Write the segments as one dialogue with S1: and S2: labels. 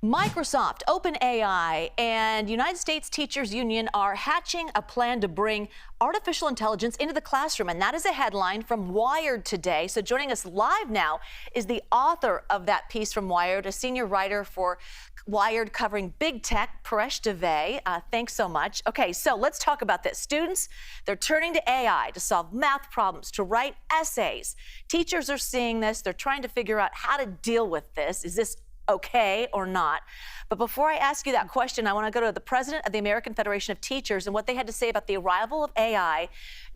S1: Microsoft, OpenAI, and United States Teachers Union are hatching a plan to bring artificial intelligence into the classroom, and that is a headline from Wired today. So joining us live now is the author of that piece from Wired, a senior writer for Wired covering big tech, Paresh Dave. Thanks so much. Okay, so let's talk about this. Students, they're turning to AI to solve math problems, to write essays. Teachers are seeing this. They're trying to figure out how to deal with this. Is this okay or not? But before I ask you that question, I want to go to the president of the American Federation of Teachers and what they had to say about the arrival of AI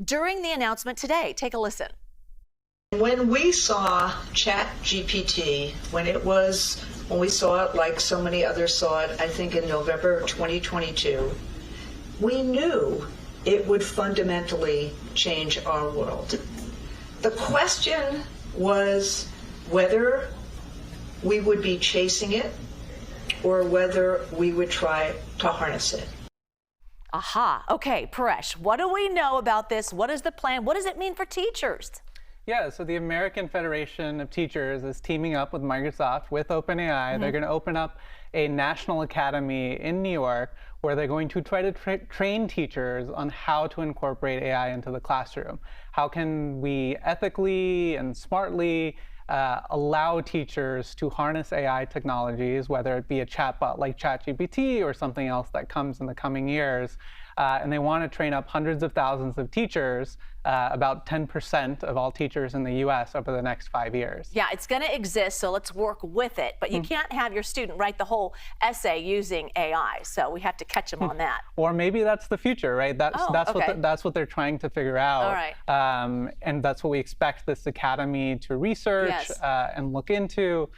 S1: during the announcement today. Take a listen.
S2: When we saw ChatGPT, when we saw it like so many others saw it, I think in November 2022, we knew it would fundamentally change our world. The question was whether we would be chasing it or whether we would try to harness it.
S1: Aha. Okay, Paresh, what do we know about this? What is the plan? What does it mean for teachers?
S3: Yeah, so the American Federation of Teachers is teaming up with Microsoft, with OpenAI. They're going to open up a national academy in New York where they're going to try to train teachers on how to incorporate AI into the classroom. How can we ethically and smartly allow teachers to harness AI technologies, whether it be a chatbot like ChatGPT or something else that comes in the coming years. And they want to train up hundreds of thousands of teachers, about 10% of all teachers in the US over the next 5 years.
S1: Yeah, it's going to exist, so let's work with it. But you can't have your student write the whole essay using AI, so we have to catch them on that.
S3: Or maybe that's the future, right? That's what they're trying to figure out.
S1: All right.
S3: And that's what we expect this academy to research and look into.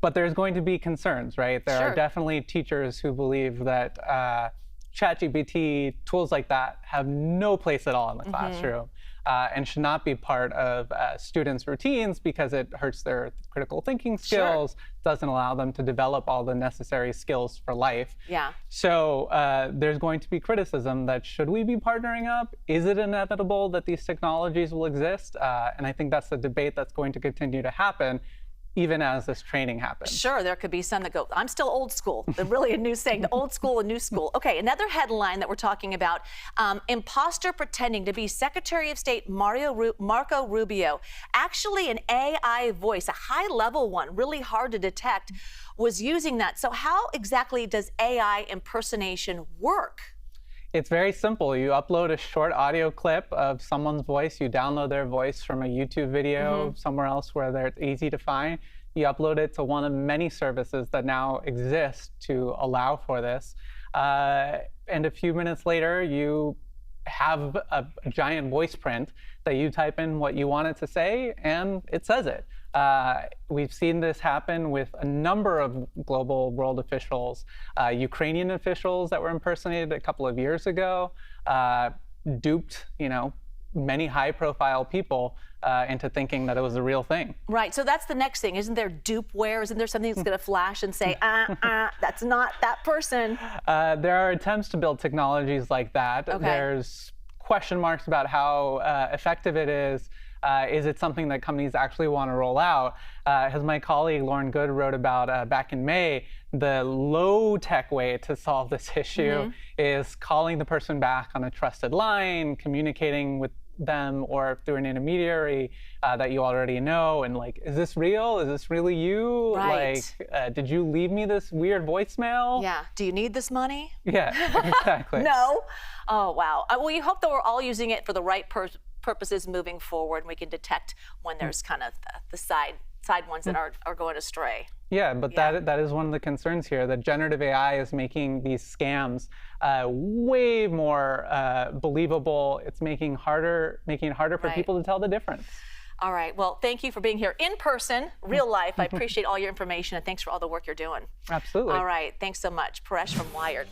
S3: But there's going to be concerns, right? There are definitely teachers who believe that ChatGPT, tools like that have no place at all in the classroom and should not be part of students' routines because it hurts their critical thinking skills, doesn't allow them to develop all the necessary skills for life.
S1: Yeah.
S3: So there's going to be criticism that should we be partnering up? Is it inevitable that these technologies will exist? And I think that's the debate that's going to continue to happen even as this training happens.
S1: Sure, there could be some that go, I'm still old school. They're really a new saying, the old school and new school. Okay, another headline that we're talking about, imposter pretending to be Secretary of State Marco Rubio, actually an AI voice, a high-level one, really hard to detect, was using that. So how exactly does AI impersonation work?
S3: It's very simple. You upload a short audio clip of someone's voice. You download their voice from a YouTube video somewhere else where it's easy to find. You upload it to one of many services that now exist to allow for this. And a few minutes later, you have a giant voice print that you type in what you want it to say, and it says it. We've seen this happen with a number of global world officials, Ukrainian officials that were impersonated a couple of years ago, duped, many high-profile people into thinking that it was a real thing.
S1: Right. So that's the next thing. Isn't there dupeware? Isn't there something that's going to flash and say, that's not that person?
S3: There are attempts to build technologies like that.
S1: Okay.
S3: There's question marks about how effective it is. Is it something that companies actually want to roll out? As my colleague Lauren Good wrote about back in May, the low-tech way to solve this issue is calling the person back on a trusted line, communicating with them or through an intermediary that you already know, and like, is this real? Is this really you?
S1: Right.
S3: Like, did you leave me this weird voicemail?
S1: Yeah. Do you need this money?
S3: Yeah, exactly.
S1: No? Oh, wow. Well, you hope that we're all using it for the right purposes moving forward, and we can detect when there's kind of the side ones that are going astray.
S3: Yeah, but that is one of the concerns here, that generative AI is making these scams way more believable. It's making it harder for people to tell the difference.
S1: All right. Well, thank you for being here in person, real life. I appreciate all your information, and thanks for all the work you're doing.
S3: Absolutely.
S1: All right. Thanks so much. Paresh from Wired.